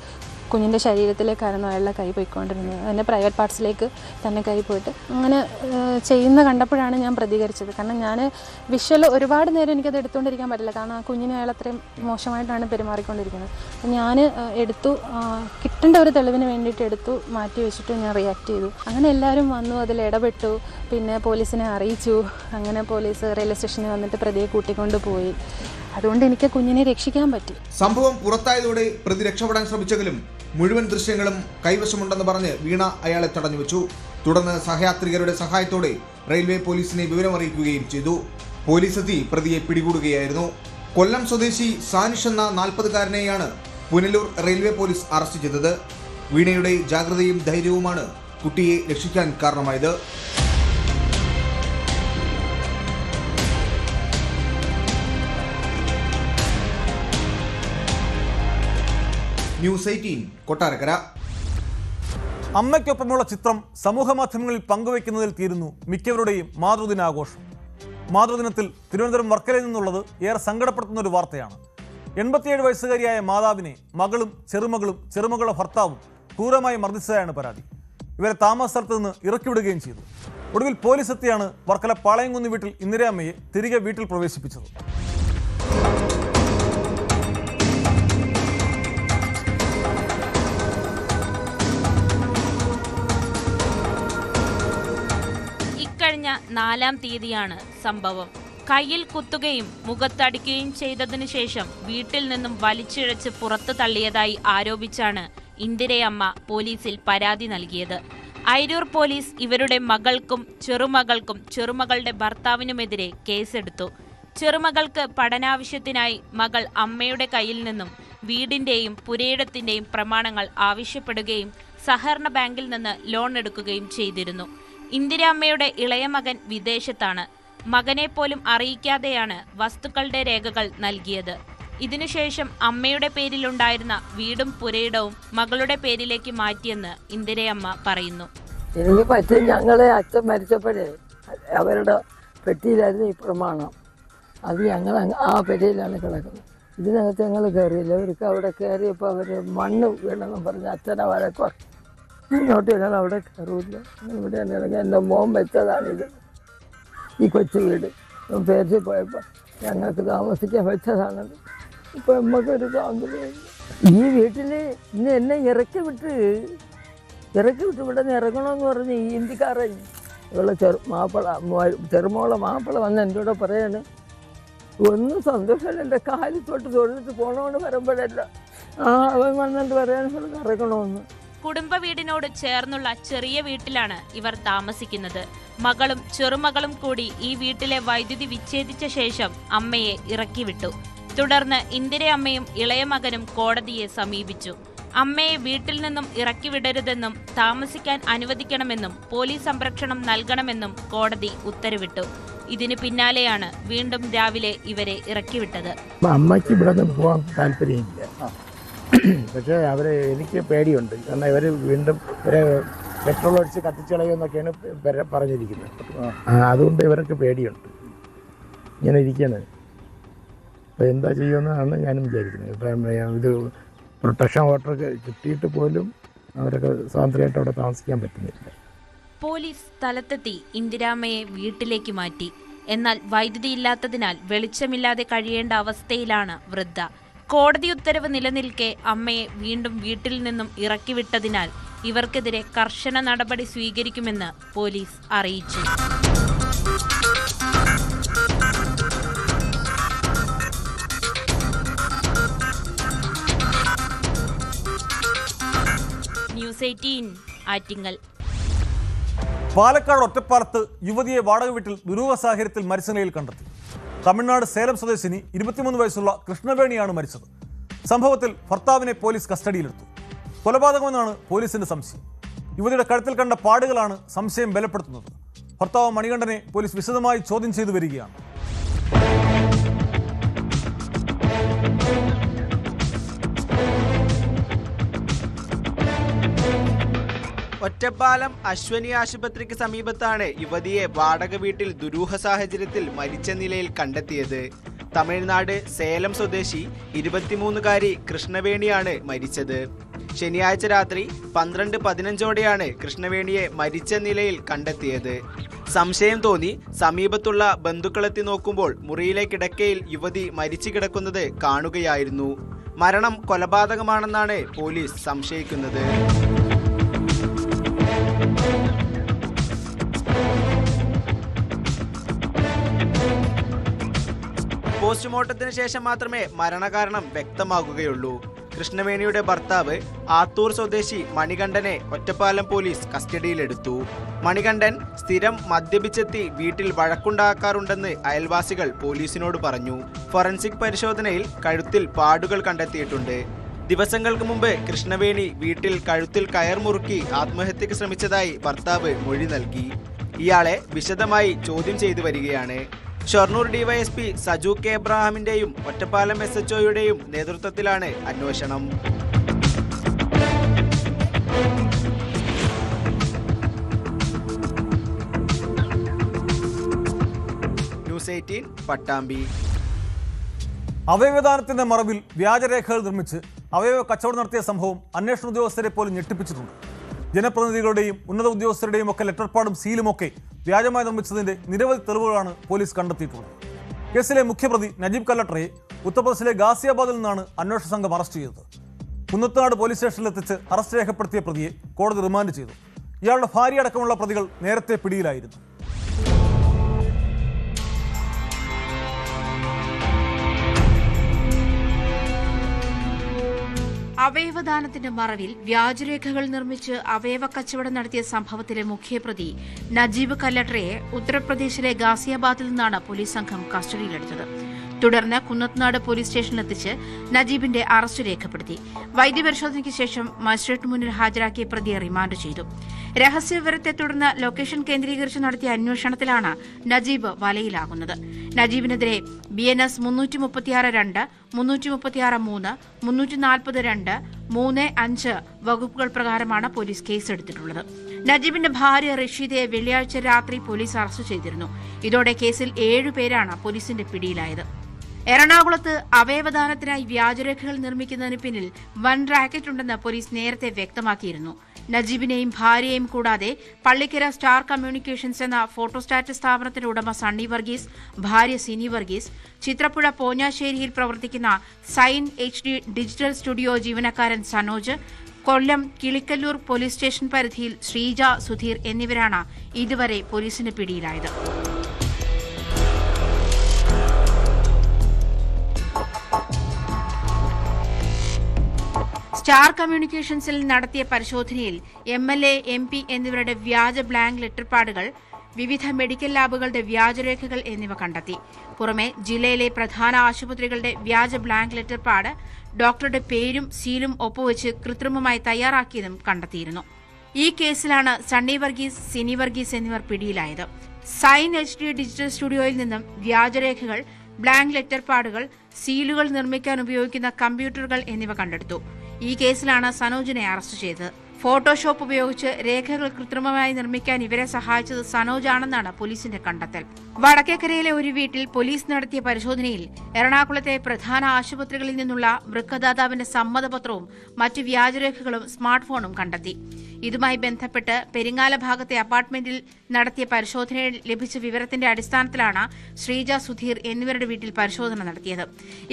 S6: കുഞ്ഞിൻ്റെ ശരീരത്തിലേക്കായിരുന്നു അയാളുടെ കൈ പോയിക്കൊണ്ടിരുന്നത്. അതിൻ്റെ പ്രൈവറ്റ് പാർട്സിലേക്ക് തന്നെ കൈ പോയിട്ട് അങ്ങനെ ചെയ്യുന്ന കണ്ടപ്പോഴാണ് ഞാൻ പ്രതികരിച്ചത്. കാരണം ഞാൻ വിഷ്വൽ ഒരുപാട് നേരം എനിക്കത് എടുത്തുകൊണ്ടിരിക്കാൻ പറ്റില്ല. കാരണം ആ കുഞ്ഞിനെ അയാൾ അത്രയും മോശമായിട്ടാണ് പെരുമാറിക്കൊണ്ടിരിക്കുന്നത്. ഞാൻ എടുത്തു, കിട്ടേണ്ട ഒരു തെളിവിന് വേണ്ടിയിട്ട് എടുത്തു, മാറ്റി വെച്ചിട്ട് ഞാൻ റിയാക്ട് ചെയ്തു. അങ്ങനെ എല്ലാവരും വന്നു, അതിൽ ഇടപെട്ടു. പിന്നെ പോലീസിനെ അറിയിച്ചു. അങ്ങനെ പോലീസ് റെയിൽവേ സ്റ്റേഷനിൽ വന്നിട്ട് പ്രതിയെ കൂട്ടിക്കൊണ്ട് പോയി. അതുകൊണ്ട് എനിക്ക് കുഞ്ഞിനെ രക്ഷിക്കാൻ പറ്റി.
S5: സംഭവം പുറത്തായതോടെ പ്രതി രക്ഷപ്പെടാൻ ശ്രമിച്ചെങ്കിലും മുഴുവൻ ദൃശ്യങ്ങളും കൈവശമുണ്ടെന്ന് പറഞ്ഞ് വീണ അയാളെ തടഞ്ഞു വെച്ചു. തുടർന്ന് സഹയാത്രികരുടെ സഹായത്തോടെ റെയിൽവേ പോലീസിനെ വിവരമറിയിക്കുകയും ചെയ്തു. പോലീസ് എത്തി പ്രതിയെ പിടികൂടുകയായിരുന്നു. കൊല്ലം സ്വദേശി സാനിഷ് എന്ന 40-കാരനെയാണ് പുനലൂർ റെയിൽവേ പോലീസ് അറസ്റ്റ് ചെയ്തത്. വീണയുടെ ജാഗ്രതയും ധൈര്യവുമാണ് കുട്ടിയെ രക്ഷിക്കാൻ കാരണമായത്. ന്യൂസ് 18 കൊട്ടാരക്കര.
S1: അമ്മയ്ക്കൊപ്പമുള്ള ചിത്രം സമൂഹമാധ്യമങ്ങളിൽ പങ്കുവയ്ക്കുന്നതിൽ തീരുന്നു മിക്കവരുടെയും മാതൃദിനാഘോഷം. മാതൃദിനത്തിൽ തിരുവനന്തപുരം വർക്കലയിൽ നിന്നുള്ളത് ഏറെ സങ്കടപ്പെടുത്തുന്ന ഒരു വാർത്തയാണ്. 87 വയസ്സുകാരിയായ മാതാവിനെ മകളും ചെറുമകളുടെ ഭർത്താവും ക്രൂരമായി മർദ്ദിച്ചതായാണ് പരാതി. ഇവരെ താമസ സ്ഥലത്ത് നിന്ന് ഇറക്കിവിടുകയും ചെയ്തു. ഒടുവിൽ പോലീസ് എത്തിയാണ് വർക്കല പാളയംകുന്ന് വീട്ടിൽ ഇന്ദിരാമ്മയെ തിരികെ വീട്ടിൽ പ്രവേശിപ്പിച്ചത്.
S7: ഇക്കഴിഞ്ഞ 4-ാം തീയതിയാണ് സംഭവം. കയ്യിൽ കുത്തുകയും മുഖത്തടിക്കുകയും ചെയ്തതിനു ശേഷം വീട്ടിൽ നിന്നും വലിച്ചിഴച്ച് പുറത്തു തള്ളിയതായി ആരോപിച്ചാണ് ഇന്ദിരയമ്മ പോലീസിൽ പരാതി നൽകിയത്. അയിരൂർ പോലീസ് ഇവരുടെ മകൾക്കും ചെറുമകളുടെ ഭർത്താവിനുമെതിരെ കേസെടുത്തു. ചെറുമകൾക്ക് പഠനാവശ്യത്തിനായി മകൾ അമ്മയുടെ കയ്യിൽ നിന്നും വീടിന്റെയും പുരയിടത്തിന്റെയും പ്രമാണങ്ങൾ ആവശ്യപ്പെടുകയും സഹകരണ ബാങ്കിൽ നിന്ന് ലോൺ എടുക്കുകയും ചെയ്തിരുന്നു. ഇന്ദിരാമ്മയുടെ ഇളയ മകൻ വിദേശത്താണ്. മകനെ പോലും അറിയിക്കാതെയാണ് വസ്തുക്കളുടെ രേഖകൾ നൽകിയത്. ഇതിനുശേഷം അമ്മയുടെ പേരിലുണ്ടായിരുന്ന വീടും പുരയിടവും മകളുടെ പേരിലേക്ക് മാറ്റിയെന്ന് ഇന്ദിരയമ്മ പറയുന്നു.
S8: എനിക്ക് പറ്റും, ഞങ്ങളെ അച്ഛൻ മരിച്ചപ്പോഴേ അവരുടെ പെട്ടിയിലായിരുന്നു ഈ പ്രമാണം. അത് ഞങ്ങൾ ആ പെട്ടിയിലാണ് കിടക്കുന്നത്. ഇതിനകത്ത് ഞങ്ങൾ കയറിയില്ല. അവർക്ക് അവിടെ കയറിയപ്പോൾ അവർ മണ്ണ് വീണെന്നും പറഞ്ഞ് അച്ഛനെ വഴക്ക് പറഞ്ഞു. ഇങ്ങോട്ട് ഞങ്ങൾ അവിടെ കയറില്ല. ഇവിടെ ഇറങ്ങി എൻ്റെ മോൻ വെച്ചതാണിത്. ഈ കൊച്ചു വീട് പേരിൽ പോയപ്പോൾ ഞങ്ങൾക്ക് താമസിക്കാൻ വെച്ചതാണത്. ഇപ്പം നമുക്കൊരു സ്വാതന്ത്ര്യമില്ല. ഈ വീട്ടിൽ ഇന്ന് എന്നെ ഇറക്കി വിട്ട് ഇവിടെ നിന്ന് ഇറങ്ങണമെന്ന് പറഞ്ഞ് ഈ ഹിന്ദിക്കാരൻ ഇവളെ ചെറുമോളെ മാപ്പിള വന്ന് എൻ്റെ കൂടെ പറയാണ്, ഒന്നും സന്തോഷമല്ല, എൻ്റെ കാലിൽ തൊട്ട് തൊഴിലിട്ട് പോകണമെന്ന് വരുമ്പോഴല്ല അവൻ വന്നിട്ട് പറയാൻ ഇറങ്ങണമെന്ന്.
S7: കുടുംബ വീടിനോട് ചേർന്നുള്ള ചെറിയ വീട്ടിലാണ് ഇവർ താമസിക്കുന്നത്. മകളും ചെറുമകളും കൂടി ഈ വീട്ടിലെ വൈദ്യുതി വിച്ഛേദിച്ച ശേഷം അമ്മയെ ഇറക്കിവിട്ടു. തുടർന്ന് ഇന്ദിരയമ്മയും ഇളയ മകനും കോടതിയെ സമീപിച്ചു. അമ്മയെ വീട്ടിൽ നിന്നും ഇറക്കിവിടരുതെന്നും താമസിക്കാൻ അനുവദിക്കണമെന്നും പോലീസ് സംരക്ഷണം നൽകണമെന്നും കോടതി ഉത്തരവിട്ടു. ഇതിന് പിന്നാലെയാണ് വീണ്ടും രാവിലെ ഇവരെ ഇറക്കിവിട്ടത്.
S9: അമ്മയ്ക്ക് ഇവിടെ നിന്ന് പോകാൻ താല്പര്യമില്ല, പക്ഷേ എനിക്ക് പേടിയുണ്ട്. കാരണം ഇവർ വീണ്ടും ഇവരെ പെട്രോൾ അടിച്ച് കത്തിച്ചളയുമെന്നൊക്കെയാണ് പറഞ്ഞിരിക്കുന്നത്. അതുകൊണ്ട് ഇവർക്ക് പേടിയുണ്ട്. ഇങ്ങനെ ഇരിക്കുന്നത് അപ്പോൾ എന്താ ചെയ്യുമെന്നാണ് ഞാനും വിചാരിക്കുന്നത്. ഇപ്പം ഇത് പ്രൊട്ടക്ഷൻ ഓർഡർ കിട്ടിയിട്ട് പോലും അവരൊക്കെ സ്വാതന്ത്ര്യമായിട്ട് അവിടെ താമസിക്കാൻ പറ്റുന്നില്ല.
S7: പോലീസ് സ്ഥലത്തെത്തി ഇന്ദിരാമ്മയെ വീട്ടിലേക്ക് മാറ്റി. എന്നാൽ വൈദ്യുതി ഇല്ലാത്തതിനാൽ വെളിച്ചമില്ലാതെ കഴിയേണ്ട അവസ്ഥയിലാണ് വൃദ്ധ. കോടതി ഉത്തരവ് നിലനിൽക്കെ അമ്മയെ വീണ്ടും വീട്ടിൽ നിന്നും ഇറക്കിവിട്ടതിനാൽ ഇവർക്കെതിരെ കർശന നടപടി സ്വീകരിക്കുമെന്ന് പോലീസ് അറിയിച്ചു. ന്യൂസ് 18 ആറ്റിങ്ങൽ.
S1: പാലക്കാട് ഒറ്റപ്പാലത്ത് യുവതിയെ വാടക വീട്ടിൽ ദുരൂഹ സാഹചര്യത്തിൽ മരിച്ച നിലയിൽ കണ്ടെത്തി. തമിഴ്നാട് സേലം സ്വദേശിനി 23 വയസ്സുള്ള കൃഷ്ണവേണിയാണ് മരിച്ചത്. സംഭവത്തിൽ ഭർത്താവിനെ പോലീസ് കസ്റ്റഡിയിലെടുത്തു. കൊലപാതകമെന്നാണ് പോലീസിന്റെ സംശയം. യുവതിയുടെ കഴുത്തിൽ കണ്ട പാടുകളാണ് സംശയം ബലപ്പെടുത്തുന്നത്. ഭർത്താവ് മണികണ്ഠനെ പോലീസ് വിശദമായി ചോദ്യം ചെയ്തു വരികയാണ്.
S10: ഒറ്റപ്പാലം അശ്വനി ആശുപത്രിക്ക് സമീപത്താണ് യുവതിയെ വാടക വീട്ടിൽ ദുരൂഹ സാഹചര്യത്തിൽ മരിച്ച നിലയിൽ കണ്ടെത്തിയത്. തമിഴ്നാട് സേലം സ്വദേശി 23-കാരി കൃഷ്ണവേണിയാണ് മരിച്ചത്. ശനിയാഴ്ച രാത്രി 12:15ഓടെയാണ് കൃഷ്ണവേണിയെ മരിച്ച നിലയിൽ കണ്ടെത്തിയത്. സംശയം തോന്നി സമീപത്തുള്ള ബന്ധുക്കളെത്തി നോക്കുമ്പോൾ മുറിയിലെ കിടക്കയിൽ യുവതി മരിച്ചു കിടക്കുന്നത് കാണുകയായിരുന്നു. മരണം കൊലപാതകമാണെന്നാണ് പോലീസ് സംശയിക്കുന്നത്. പോസ്റ്റ്മോർട്ടത്തിന് ശേഷം മാത്രമേ മരണകാരണം വ്യക്തമാകുകയുള്ളൂ. കൃഷ്ണവേണിയുടെ ഭർത്താവ് ആത്തൂർ സ്വദേശി മണികണ്ഠനെ ഒറ്റപ്പാലം പോലീസ് കസ്റ്റഡിയിലെടുത്തു. മണികണ്ഠൻ സ്ഥിരം മദ്യപിച്ചെത്തി വീട്ടിൽ വഴക്കുണ്ടാക്കാറുണ്ടെന്ന് അയൽവാസികൾ പോലീസിനോട് പറഞ്ഞു. ഫോറൻസിക് പരിശോധനയിൽ കഴുത്തിൽ പാടുകൾ കണ്ടെത്തിയിട്ടുണ്ട്. ദിവസങ്ങൾക്ക് മുമ്പ് കൃഷ്ണവേണി വീട്ടിൽ കഴുത്തിൽ കയർ മുറുക്കി ആത്മഹത്യക്ക് ശ്രമിച്ചതായി ഭർത്താവ് മൊഴി നൽകി. ഇയാളെ വിശദമായി ചോദ്യം ചെയ്തു വരികയാണ്. ഷൊർണൂർ ഡിവൈഎസ്പി സജു കെ എബ്രഹാമിന്റെയും ഒറ്റപ്പാലം SHOയുടെയും നേതൃത്വത്തിലാണ് അന്വേഷണം. ന്യൂസ് 18 പട്ടാമ്പി.
S1: അവയവദാനത്തിന്റെ മറവിൽ വ്യാജരേഖകൾ നിർമ്മിച്ച് അവയവ കച്ചവടം നടത്തിയ സംഭവം അന്വേഷണ ഉദ്യോഗസ്ഥരെ പോലും ഞെട്ടിപ്പിച്ചിട്ടുണ്ട്. ജനപ്രതിനിധികളുടെയും ഉന്നത ഉദ്യോഗസ്ഥരുടെയും ഒക്കെ ലെറ്റർപാടും സീലുമൊക്കെ വ്യാജമായി നിർമ്മിച്ചതിന്റെ നിരവധി തെളിവുകളാണ് പോലീസ് കണ്ടെത്തിയിട്ടുള്ളത്. കേസിലെ മുഖ്യപ്രതി നജീബ് കല്ലട്ടറയെ ഉത്തർപ്രദേശിലെ ഗാസിയാബാദിൽ നിന്നാണ് അന്വേഷണ സംഘം അറസ്റ്റ് ചെയ്തത്. കുന്നത്തനാട് പോലീസ് സ്റ്റേഷനിലെത്തിച്ച് അറസ്റ്റ് രേഖപ്പെടുത്തിയ പ്രതിയെ കോടതി റിമാൻഡ് ചെയ്തു. ഇയാളുടെ ഭാര്യ അടക്കമുള്ള പ്രതികൾ നേരത്തെ പിടിയിലായിരുന്നു.
S4: അവയവദാനത്തിന്റെ മറവിൽ വ്യാജരേഖകൾ നിർമ്മിച്ച് അവയവ കച്ചവടം നടത്തിയ സംഭവത്തിലെ മുഖ്യപ്രതി നജീബ് കല്ലട്ടറയെ ഉത്തർപ്രദേശിലെ ഗാസിയാബാദിൽ നിന്നാണ് പോലീസ് സംഘം കസ്റ്റഡിയിലെടുത്തത്. തുടർന്ന് കുന്നത്തനാട് പോലീസ് സ്റ്റേഷനിലെത്തിച്ച് നജീബിന്റെ അറസ്റ്റ് രേഖപ്പെടുത്തി. വൈദ്യപരിശോധനയ്ക്ക് ശേഷം മജിസ്ട്രേറ്റ് മുന്നിൽ ഹാജരാക്കിയ പ്രതിയെ റിമാൻഡ് ചെയ്തു. രഹസ്യവിവരത്തെ തുടർന്ന് ലൊക്കേഷൻ കേന്ദ്രീകരിച്ച് നടത്തിയ അന്വേഷണത്തിലാണ് നജീബ് വലയിലാകുന്നത്. നജീബിനെതിരെ BNS 336(2), 336(3), 340(2), 3(5) വകുപ്പുകൾ പ്രകാരമാണ് പോലീസ് കേസെടുത്തിട്ടുള്ളത്. നജീബിന്റെ ഭാര്യ റഷീദയെ വെള്ളിയാഴ്ച രാത്രി പോലീസ് അറസ്റ്റ് ചെയ്തിരുന്നു. ഇതോടെ കേസിൽ 7 പേരാണ് പോലീസിന്റെ പിടിയിലായത്. എറണാകുളത്ത് അവയവദാനത്തിനായി വ്യാജരേഖകൾ നിർമ്മിക്കുന്നതിന് പിന്നിൽ വൻ റാക്കറ്റ് ഉണ്ടെന്ന് പോലീസ് നേരത്തെ വ്യക്തമാക്കിയിരുന്നു. നജീബിനെയും ഭാര്യയെയും കൂടാതെ പള്ളിക്കര സ്റ്റാർ കമ്മ്യൂണിക്കേഷൻസ് എന്ന ഫോട്ടോസ്റ്റാറ്റ് സ്ഥാപനത്തിന്റെ ഉടമ സണ്ണി വർഗീസ്, ഭാര്യ സിനി വർഗീസ്, ചിത്രപ്പുഴ പോഞ്ഞാശ്ശേരിയിൽ പ്രവർത്തിക്കുന്ന സൈൻ HD ഡിജിറ്റൽ സ്റ്റുഡിയോ ജീവനക്കാരൻ സനോജ്, കൊല്ലം കിളിക്കല്ലൂർ പോലീസ് സ്റ്റേഷൻ പരിധിയിൽ ശ്രീജ സുധീർ എന്നിവരാണ് ഇതുവരെ പോലീസിന് പിടിയിലായത്. സ്റ്റാർ കമ്മ്യൂണിക്കേഷൻസിൽ നടത്തിയ പരിശോധനയിൽ MLA, MP എന്നിവരുടെ വ്യാജ ബ്ലാങ്ക് ലെറ്റർപാടുകൾ, വിവിധ മെഡിക്കൽ ലാബുകളുടെ വ്യാജരേഖകൾ എന്നിവ കണ്ടെത്തി. പുറമെ ജില്ലയിലെ പ്രധാന ആശുപത്രികളുടെ വ്യാജ ബ്ലാങ്ക് ലെറ്റർപാഡ്, ഡോക്ടറുടെ പേരും സീലും ഒപ്പുവെച്ച് കൃത്രിമമായി തയ്യാറാക്കിയതും കണ്ടെത്തിയിരുന്നു. ഈ കേസിലാണ് സണ്ണി വർഗീസ്, സിനി വർഗീസ് എന്നിവർ പിടിയിലായത്. സൈൻ HD ഡിജിറ്റൽ സ്റ്റുഡിയോയിൽ നിന്നും വ്യാജരേഖകൾ, ബ്ലാങ്ക് ലെറ്റർപാഡുകൾ, സീലുകൾ നിർമ്മിക്കാൻ ഉപയോഗിക്കുന്ന കമ്പ്യൂട്ടറുകൾ എന്നിവ കണ്ടെടുത്തു. ഈ കേസിലാണ് സനോജിനെ അറസ്റ്റ് ചെയ്തത്. ഫോട്ടോഷോപ്പ് ഉപയോഗിച്ച് രേഖകൾ കൃത്രിമമായി നിർമ്മിക്കാൻ ഇവരെ സഹായിച്ചത് സനോജാണെന്നാണ് പോലീസിന്റെ കണ്ടെത്തൽ. വടക്കേക്കരയിലെ ഒരു വീട്ടിൽ പോലീസ് നടത്തിയ പരിശോധനയിൽ എറണാകുളത്തെ പ്രധാന ആശുപത്രികളിൽ നിന്നുള്ള വൃക്കദാതാവിന്റെ സമ്മതപത്രവും മറ്റ് വ്യാജരേഖകളും സ്മാർട്ട് ഫോണും കണ്ടെത്തി. ഇതുമായി ബന്ധപ്പെട്ട് പെരിങ്ങാല ഭാഗത്തെ അപ്പാർട്ട്മെന്റിൽ നടത്തിയ പരിശോധനയിൽ ലഭിച്ച വിവരത്തിന്റെ അടിസ്ഥാനത്തിലാണ് ശ്രീജ സുധീർ എന്നിവരുടെ വീട്ടിൽ പരിശോധന നടത്തിയത്.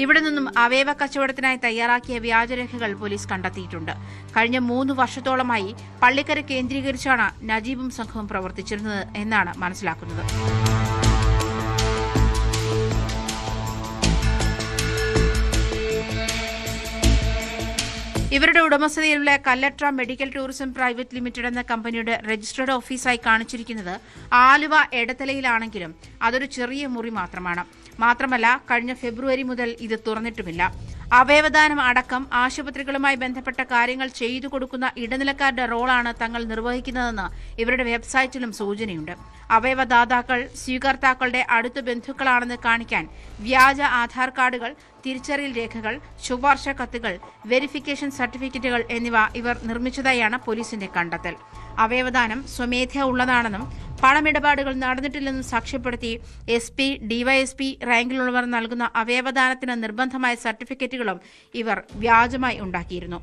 S4: ഇവിടെ നിന്നും അവയവ കച്ചവടത്തിനായി തയ്യാറാക്കിയ വ്യാജരേഖകൾ പോലീസ് കണ്ടെത്തിയിട്ടുണ്ട്. കഴിഞ്ഞ 3 വർഷത്തോളമായി പള്ളിക്കര കേന്ദ്രീകരിച്ചാണ് നജീബും സംഘവും പ്രവർത്തിച്ചിരുന്നത് എന്നാണ് മനസ്സിലാക്കുന്നത്. ഇവരുടെ ഉടമസ്ഥതയിലുള്ള Kallatra medical tourism private limited എന്ന കമ്പനിയുടെ രജിസ്റ്റേർഡ് ഓഫീസായി കാണിച്ചിരിക്കുന്നത് ആലുവ എടത്തലയിലാണെങ്കിലും അതൊരു ചെറിയ മുറി മാത്രമാണ്. മാത്രമല്ല, കഴിഞ്ഞ ഫെബ്രുവരി മുതൽ ഇത് തുറന്നിട്ടുമില്ല. അവയവദാനം അടക്കം ആശുപത്രികളുമായി ബന്ധപ്പെട്ട കാര്യങ്ങൾ ചെയ്തു കൊടുക്കുന്ന ഇടനിലക്കാരുടെ റോളാണ് തങ്ങൾ നിർവഹിക്കുന്നതെന്ന് ഇവരുടെ വെബ്സൈറ്റിലും സൂചനയുണ്ട്. അവയവദാതാക്കൾ സ്വീകർത്താക്കളുടെ അടുത്ത ബന്ധുക്കളാണെന്ന് കാണിക്കാൻ വ്യാജ ആധാർ കാർഡുകൾ, തിരിച്ചറിയൽ രേഖകൾ, ശുപാർശ കത്തുകൾ, വെരിഫിക്കേഷൻ സർട്ടിഫിക്കറ്റുകൾ എന്നിവ ഇവർ നിർമ്മിച്ചതായാണ് പോലീസിന്റെ കണ്ടെത്തൽ. അവയവദാനം സ്വമേധയാ ഉള്ളതാണെന്നും പണമിടപാടുകൾ നടന്നിട്ടില്ലെന്നും സാക്ഷ്യപ്പെടുത്തി SP, DYSP റാങ്കിലുള്ളവർ നൽകുന്ന അവയവദാനത്തിന് നിർബന്ധമായ സർട്ടിഫിക്കറ്റുകളും ഇവർ വ്യാജമായി ഉണ്ടാക്കിയിരുന്നു.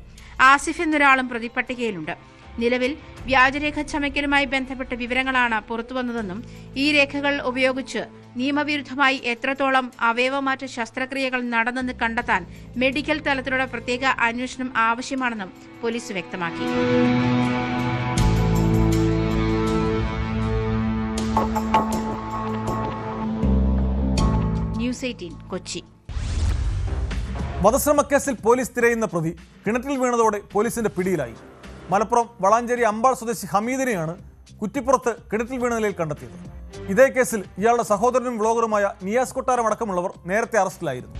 S4: ആസിഫ് എന്നൊരാളും പ്രതിപട്ടികയിലുണ്ട്. നിലവിൽ വ്യാജരേഖ ചമയ്ക്കലുമായി ബന്ധപ്പെട്ട വിവരങ്ങളാണ് പുറത്തുവന്നതെന്നും ഈ രേഖകൾ ഉപയോഗിച്ച് നിയമവിരുദ്ധമായി എത്രത്തോളം അവയവമാറ്റ ശസ്ത്രക്രിയകൾ നടന്നെന്ന് കണ്ടെത്താൻ മെഡിക്കൽ തലത്തിലുള്ള പ്രത്യേക അന്വേഷണം ആവശ്യമാണെന്നും പോലീസ് വ്യക്തമാക്കി. ന്യൂസ് 18 കൊച്ചി.
S1: വധശ്രമക്കേസിൽ പോലീസ് തിരയുന്ന പ്രതി കിണറ്റിൽ വീണതോടെ പോലീസിന്റെ പിടിയിലായി. മലപ്പുറം വളാഞ്ചേരി അമ്പാൾ സ്വദേശി ഹമീദിനെയാണ് കുറ്റിപ്പുറത്ത് കിണറ്റിൽ വീണ നിലയിൽ കണ്ടെത്തിയത്. ഇതേ കേസിൽ ഇയാളുടെ സഹോദരനും വ്ളോഗറുമായ നിയാസ് കൊട്ടാരം അടക്കമുള്ളവർ നേരത്തെ അറസ്റ്റിലായിരുന്നു.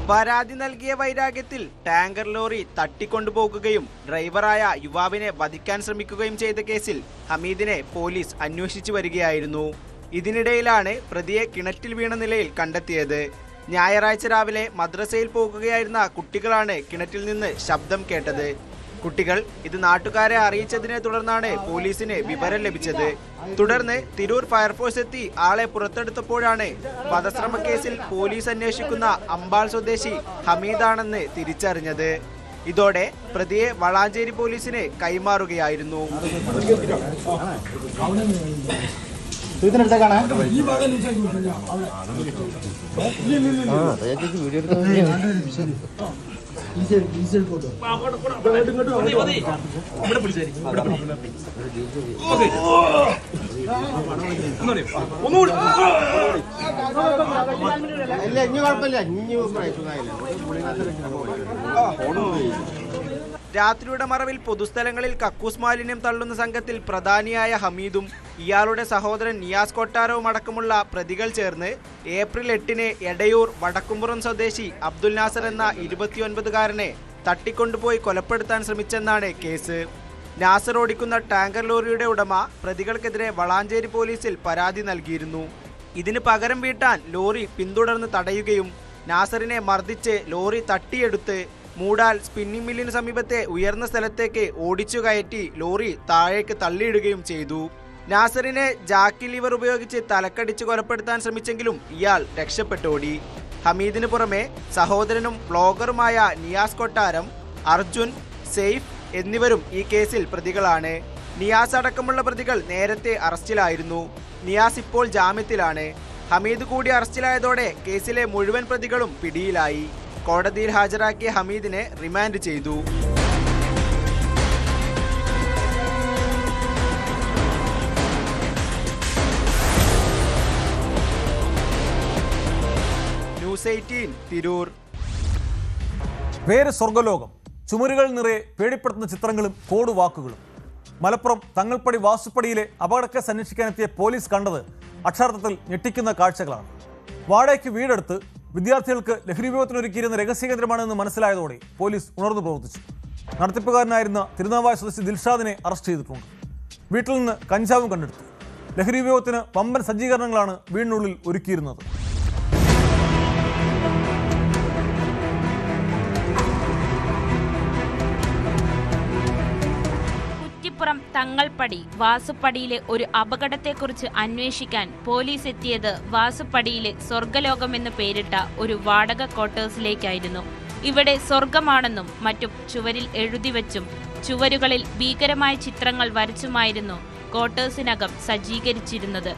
S10: പരാതി നൽകിയ വൈരാഗ്യത്തിൽ ടാങ്കർ ലോറി തട്ടിക്കൊണ്ടുപോകുകയും ഡ്രൈവറായ യുവാവിനെ വധിക്കാൻ ശ്രമിക്കുകയും ചെയ്ത കേസിൽ ഹമീദിനെ പോലീസ് അന്വേഷിച്ചു വരികയായിരുന്നു. ഇതിനിടയിലാണ് പ്രതിയെ കിണറ്റിൽ വീണ നിലയിൽ കണ്ടെത്തിയത്. ഞായറാഴ്ച രാവിലെ മദ്രസയിൽ പോകുകയായിരുന്ന കുട്ടികളാണ് കിണറ്റിൽ നിന്ന് ശബ്ദം കേട്ടത്. കുട്ടികൾ ഇത് നാട്ടുകാരെ അറിയിച്ചതിനെ തുടർന്നാണ് പോലീസിന് വിവരം ലഭിച്ചത്. തുടർന്ന് തിരൂർ ഫയർഫോഴ്സ് എത്തി ആളെ പുറത്തെടുത്തപ്പോഴാണ് വധശ്രമ കേസിൽ പോലീസ് അന്വേഷിക്കുന്ന അമ്പാൾ സ്വദേശി ഹമീദാണെന്ന് തിരിച്ചറിഞ്ഞത്. ഇതോടെ പ്രതിയെ വളാഞ്ചേരി പോലീസിന് കൈമാറുകയായിരുന്നു. രാത്രിയുടെ മറവിൽ പൊതുസ്ഥലങ്ങളിൽ കക്കൂസ് മാലിന്യം തള്ളുന്ന സംഘത്തിൽ പ്രധാനിയായ ഹമീദും ഇയാളുടെ സഹോദരൻ നിയാസ് കൊട്ടാരവും അടക്കമുള്ള പ്രതികൾ ചേർന്ന് ഏപ്രിൽ 8-ന് എടയൂർ വടക്കുംപുറം സ്വദേശി അബ്ദുൽ നാസർ എന്ന 29-കാരനെ തട്ടിക്കൊണ്ടുപോയി കൊലപ്പെടുത്താൻ ശ്രമിച്ചെന്നാണ് കേസ്. നാസർ ഓടിക്കുന്ന ടാങ്കർ ലോറിയുടെ ഉടമ പ്രതികൾക്കെതിരെ വളാഞ്ചേരി പോലീസിൽ പരാതി നൽകിയിരുന്നു. ഇതിന് പകരം വീട്ടാൻ ലോറി പിന്തുടർന്ന് തടയുകയും നാസറിനെ മർദ്ദിച്ച് ലോറി തട്ടിയെടുത്ത് മൂടാൽ സ്പിന്നിംഗ് മില്ലിന് സമീപത്തെ ഉയർന്ന സ്ഥലത്തേക്ക് ഓടിച്ചു കയറ്റി ലോറി താഴേക്ക് തള്ളിയിടുകയും ചെയ്തു. നാസറിനെ ജാക്കി ലിവർ ഉപയോഗിച്ച് തലക്കടിച്ച് കൊലപ്പെടുത്താൻ ശ്രമിച്ചെങ്കിലും ഇയാൾ രക്ഷപ്പെട്ടോടി. ഹമീദിന് പുറമെ സഹോദരനും ബ്ലോഗറുമായ നിയാസ് കൊട്ടാരം, അർജുൻ, സെയ്ഫ് എന്നിവരും ഈ കേസിൽ പ്രതികളാണ്. നിയാസ് അടക്കമുള്ള പ്രതികൾ നേരത്തെ അറസ്റ്റിലായിരുന്നു. നിയാസ് ഇപ്പോൾ ജാമ്യത്തിലാണ്. ഹമീദ് കൂടി അറസ്റ്റിലായതോടെ കേസിലെ മുഴുവൻ പ്രതികളും പിടിയിലായി. കോടതിയിൽ ഹാജരാക്കിയ ഹമീദിനെ റിമാൻഡ് ചെയ്തു. ന്യൂസ് 18 തിരൂർ.
S1: പേര് സ്വർഗ്ഗലോകം, ചുമരുകൾ നിറയെ പേടിപ്പെടുത്തുന്ന ചിത്രങ്ങളും കോഡ് വാക്കുകളും. മലപ്പുറം തങ്ങൾപ്പടി വാസുപ്പടിയിലെ അപകടക്കേസ് അന്വേഷിക്കാനെത്തിയ പോലീസ് കണ്ടത് അക്ഷരാർത്ഥത്തിൽ ഞെട്ടിക്കുന്ന കാഴ്ചകളാണ്. വാടകയ്ക്ക് വീടെടുത്ത് വിദ്യാർത്ഥികൾക്ക് ലഹരിവിഭവത്തിനൊരുക്കിയിരുന്ന രഹസ്യകേന്ദ്രമാണെന്ന് മനസ്സിലായതോടെ പോലീസ് ഉണർന്നു പ്രവർത്തിച്ചു. നടത്തിപ്പുകാരനായിരുന്ന തിരുനാവായ സ്വദേശി ദിൽഷാദിനെ അറസ്റ്റ് ചെയ്തിട്ടുണ്ട്. വീട്ടിൽ നിന്ന് കഞ്ചാവും കണ്ടെടുത്തു. ലഹരിവിഭവത്തിന് വമ്പൻ സജ്ജീകരണങ്ങളാണ് വീടിനുള്ളിൽ ഒരുക്കിയിരുന്നത്.
S7: കുറ്റിപ്പുറം തങ്ങൾപ്പടി വാസുപ്പടിയിലെ ഒരു അപകടത്തെക്കുറിച്ച് അന്വേഷിക്കാൻ പോലീസ് എത്തിയത് വാസുപ്പടിയിലെ സ്വർഗ്ഗലോകമെന്ന് പേരിട്ട ഒരു വാടക ക്വാർട്ടേഴ്സിലേക്കായിരുന്നു. ഇവിടെ സ്വർഗമാണെന്നും മറ്റും ചുവരിൽ എഴുതിവെച്ചും ചുവരുകളിൽ ഭീകരമായ ചിത്രങ്ങൾ വരച്ചുമായിരുന്നു ക്വാർട്ടേഴ്സിനകം സജ്ജീകരിച്ചിരുന്നത്.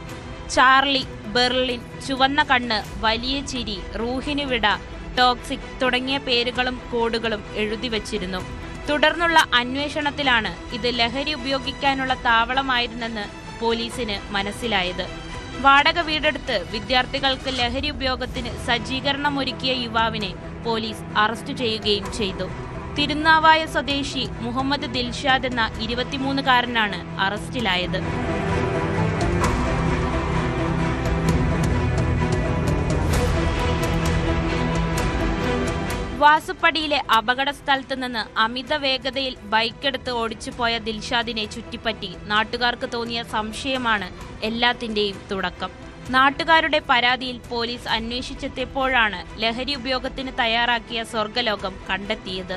S7: ചാർലി, ബെർലിൻ, ചുവന്ന കണ്ണ്, വലിയ ചിരി, റൂഹിന് വിട, ടോക്സിക് തുടങ്ങിയ പേരുകളും കോഡുകളും എഴുതിവെച്ചിരുന്നു. തുടർന്നുള്ള അന്വേഷണത്തിലാണ് ഇത് ലഹരി ഉപയോഗിക്കാനുള്ള താവളമായിരുന്നെന്ന് പോലീസിന് മനസ്സിലായത്. വാടക വീടെടുത്ത് വിദ്യാർത്ഥികൾക്ക് ലഹരി ഉപയോഗത്തിന് സജ്ജീകരണമൊരുക്കിയ യുവാവിനെ പോലീസ് അറസ്റ്റ് ചെയ്യുകയും ചെയ്തു. തിരുനാവായ സ്വദേശി മുഹമ്മദ് ദിൽഷാദ് എന്ന 23-കാരനാണ് അറസ്റ്റിലായത്. വാസുപ്പടിയിലെ അപകട സ്ഥലത്ത് നിന്ന് അമിത വേഗതയിൽ ബൈക്കെടുത്ത് ഓടിച്ചുപോയ ദിൽഷാദിനെ ചുറ്റിപ്പറ്റി നാട്ടുകാർക്ക് തോന്നിയ സംശയമാണ് എല്ലാത്തിന്റെയും തുടക്കം. നാട്ടുകാരുടെ പരാതിയിൽ പോലീസ് അന്വേഷിച്ചെത്തിയപ്പോഴാണ് ലഹരി ഉപയോഗത്തിന് തയ്യാറാക്കിയ സ്വർഗ്ഗലോകം കണ്ടെത്തിയത്.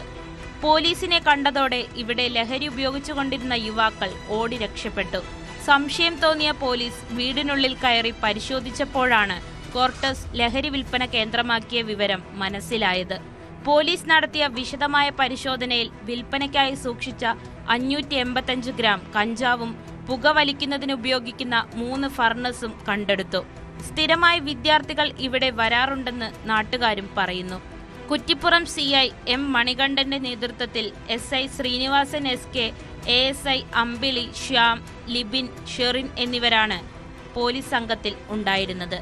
S7: പോലീസിനെ കണ്ടതോടെ ഇവിടെ ലഹരി ഉപയോഗിച്ചുകൊണ്ടിരുന്ന യുവാക്കൾ ഓടി രക്ഷപ്പെട്ടു. സംശയം തോന്നിയ പോലീസ് വീടിനുള്ളിൽ കയറി പരിശോധിച്ചപ്പോഴാണ് ക്വാർട്ടേഴ്സ് ലഹരി വിൽപ്പന കേന്ദ്രമാക്കിയ വിവരം മനസ്സിലായത്. പോലീസ് നടത്തിയ വിശദമായ പരിശോധനയിൽ വിൽപ്പനയ്ക്കായി സൂക്ഷിച്ച 585 ഗ്രാം കഞ്ചാവും പുകവലിക്കുന്നതിന് ഉപയോഗിക്കുന്ന 3 ഫർണസും കണ്ടെടുത്തു. സ്ഥിരമായി വിദ്യാർത്ഥികൾ ഇവിടെ വരാറുണ്ടെന്ന് നാട്ടുകാരും പറയുന്നു. കുറ്റിപ്പുറം CI M മണികണ്ഠന്റെ നേതൃത്വത്തിൽ SI ശ്രീനിവാസൻ SK, ASI അമ്പിളി, ശ്യാം, ലിബിൻ, ഷെറിൻ എന്നിവരാണ് പോലീസ് സംഘത്തിൽ ഉണ്ടായിരുന്നത്.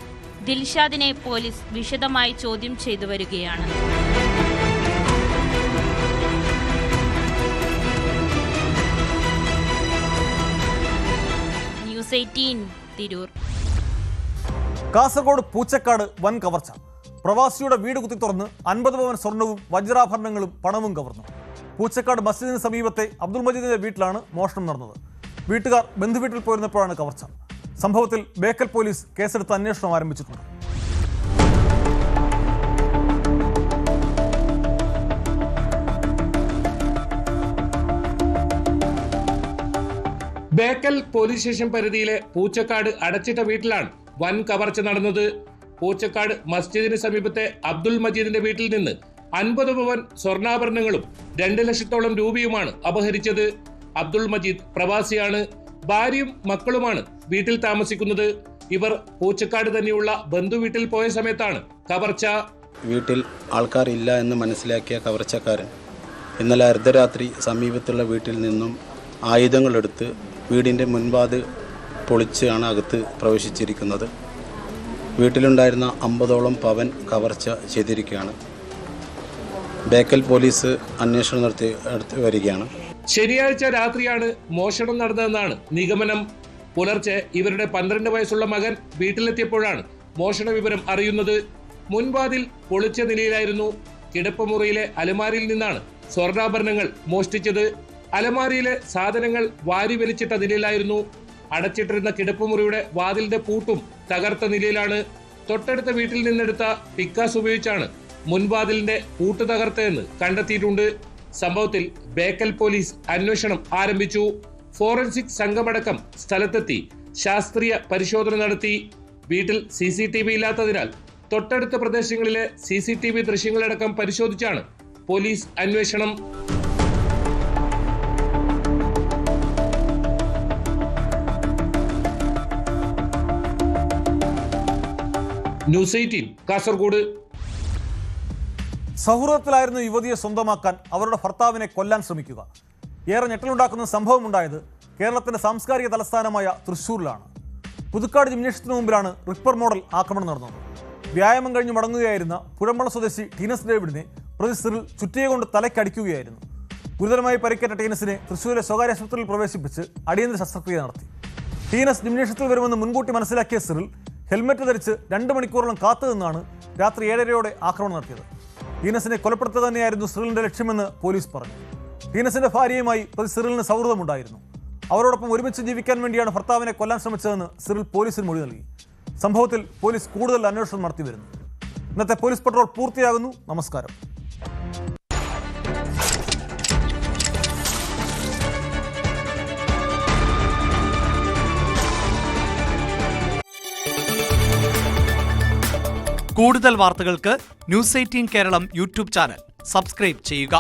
S7: ദിൽഷാദിനെ പോലീസ് വിശദമായി ചോദ്യം ചെയ്തു വരികയാണ്. ന്യൂസ് 18 തിരൂർ.
S1: കാസർഗോഡ് പൂച്ചക്കാട് വൻ കവർച്ച. പ്രവാസിയുടെ വീട് കുത്തി തുറന്ന് 50 പവൻ സ്വർണവും വജ്രാഭരണങ്ങളും പണവും കവർന്നു. പൂച്ചക്കാട് മസ്ജിദിന് സമീപത്തെ അബ്ദുൾ മജീദിന്റെ വീട്ടിലാണ് മോഷണം നടന്നത്. വീട്ടുകാർ ബന്ധുവീട്ടിൽ പോയിരുന്നപ്പോഴാണ് കവർച്ച. സംഭവത്തിൽ ബേക്കൽ പോലീസ് കേസെടുത്ത് അന്വേഷണം ആരംഭിച്ചിട്ടുണ്ട്.
S11: ബേക്കൽ പോലീസ് സ്റ്റേഷൻ പരിധിയിലെ പൂച്ചക്കാട് അടച്ചിട്ട വീട്ടിലാണ് വൻ കവർച്ച നടന്നത്. പൂച്ചക്കാട് മസ്ജിദിന് സമീപത്തെ അബ്ദുൾ മജീദിന്റെ വീട്ടിൽ നിന്ന് 50 പവൻ സ്വർണ്ണാഭരണങ്ങളും 2 ലക്ഷത്തോളം രൂപയുമാണ് അപഹരിച്ചത്. അബ്ദുൾ മജീദ് പ്രവാസിയാണ്. ഭാര്യയും മക്കളുമാണ് വീട്ടിൽ താമസിക്കുന്നത്. ഇവർ പൂച്ചക്കാട് തന്നെയുള്ള ബന്ധുവീട്ടിൽ പോയ സമയത്താണ് കവർച്ച.
S12: വീട്ടിൽ ആൾക്കാരില്ല എന്ന് മനസ്സിലാക്കിയ കവർച്ചക്കാരൻ ഇന്നലെ അർദ്ധരാത്രി സമീപത്തുള്ള വീട്ടിൽ നിന്നും ആയുധങ്ങളെടുത്ത് വീടിൻ്റെ മുൻവാതിൽ പൊളിച്ചാണ് അകത്ത് പ്രവേശിച്ചിരിക്കുന്നത്. വീട്ടിലുണ്ടായിരുന്ന 50ഓളം പവൻ കവർച്ച ചെയ്തിരിക്കുകയാണ്. ബേക്കൽ പോലീസ് അന്വേഷണം നടത്തി വരികയാണ്.
S11: ശനിയാഴ്ച രാത്രിയാണ് മോഷണം നടന്നതെന്നാണ് നിഗമനം. പുലർച്ചെ ഇവരുടെ 12 വയസ്സുള്ള മകൻ വീട്ടിലെത്തിയപ്പോഴാണ് മോഷണ വിവരം അറിയുന്നത്. മുൻവാതിൽ പൊളിച്ച നിലയിലായിരുന്നു. കിടപ്പുമുറിയിലെ അലമാരിയിൽ നിന്നാണ് സ്വർണ്ണാഭരണങ്ങൾ മോഷ്ടിച്ചത്. അലമാരിയിലെ സാധനങ്ങൾ വാരി വലിച്ചിട്ട നിലയിലായിരുന്നു. അടച്ചിട്ടിരുന്ന കിടപ്പുമുറിയുടെ വാതിലിന്റെ പൂട്ടും തകർത്ത നിലയിലാണ്. തൊട്ടടുത്ത വീട്ടിൽ നിന്നെടുത്ത പിക്കാസ് ഉപയോഗിച്ചാണ് മുൻവാതിലിന്റെ പൂട്ട് തകർത്തതെന്ന് കണ്ടെത്തിയിട്ടുണ്ട്. സംഭവത്തിൽ ബേക്കൽ പോലീസ് അന്വേഷണം ആരംഭിച്ചു. ഫോറൻസിക് സംഘമടക്കം സ്ഥലത്തെത്തി ശാസ്ത്രീയ പരിശോധന നടത്തി. വീട്ടിൽ CCTV ഇല്ലാത്തതിനാൽ തൊട്ടടുത്ത പ്രദേശങ്ങളിലെ CCTV ദൃശ്യങ്ങളടക്കം പരിശോധിച്ചാണ് പോലീസ് അന്വേഷണം. ന്യൂസ് 18 കാസർഗോഡ്.
S1: സൗഹൃദത്തിലായിരുന്ന യുവതിയെ സ്വന്തമാക്കാൻ അവരുടെ ഭർത്താവിനെ കൊല്ലാൻ ശ്രമിക്കുക. ഏറെ ഞെട്ടലുണ്ടാക്കുന്ന സംഭവമുണ്ടായത് കേരളത്തിന്റെ സാംസ്കാരിക തലസ്ഥാനമായ തൃശ്ശൂരിലാണ്. പുതുക്കാട് ജിംനേഷ്യത്തിന് മുമ്പിലാണ് റിപ്പർ മോഡൽ ആക്രമണം നടന്നത്. വ്യായാമം കഴിഞ്ഞ് മടങ്ങുകയായിരുന്ന പുഴമ്പള സ്വദേശി ടീനസ് ഡേവിഡിനെ പ്രതി സിറിൽ ചുറ്റിയെ കൊണ്ട് തലയ്ക്കടിക്കുകയായിരുന്നു. ഗുരുതരമായി പരിക്കേറ്റ ടീനസിനെ തൃശ്ശൂരിലെ സ്വകാര്യ ആശുപത്രിയിൽ പ്രവേശിപ്പിച്ച് അടിയന്തര ശസ്ത്രക്രിയ നടത്തി. ടീനസ് ജിംനേഷ്യത്തിൽ വരുമെന്ന് മുൻകൂട്ടി മനസ്സിലാക്കിയ സിറിൽ ഹെൽമറ്റ് ധരിച്ച് 2 മണിക്കൂറോളം കാത്തുനിന്നാണ് രാത്രി 7:30യോടെ ആക്രമണം നടത്തിയത്. ടീനസിനെ കൊലപ്പെടുത്തുക തന്നെയായിരുന്നു സിറിലിന്റെ ലക്ഷ്യമെന്ന് പോലീസ് പറഞ്ഞു. ടീനസിന്റെ ഭാര്യയുമായി പ്രതി സിറിലിന് സൗഹൃദമുണ്ടായിരുന്നു. അവരോടൊപ്പം ഒരുമിച്ച് ജീവിക്കാൻ വേണ്ടിയാണ് ഭർത്താവിനെ കൊല്ലാൻ ശ്രമിച്ചതെന്ന് സിറിൽ പോലീസിന് മൊഴി നൽകി. സംഭവത്തിൽ പോലീസ് കൂടുതൽ അന്വേഷണം നടത്തി വരുന്നു. ഇന്നത്തെ പോലീസ് പട്രോൾ പൂർത്തിയാകുന്നു. നമസ്കാരം.
S13: കൂടുതൽ വാർത്തകൾക്ക് news 18 Keralam YouTube channel subscribe ചെയ്യുക.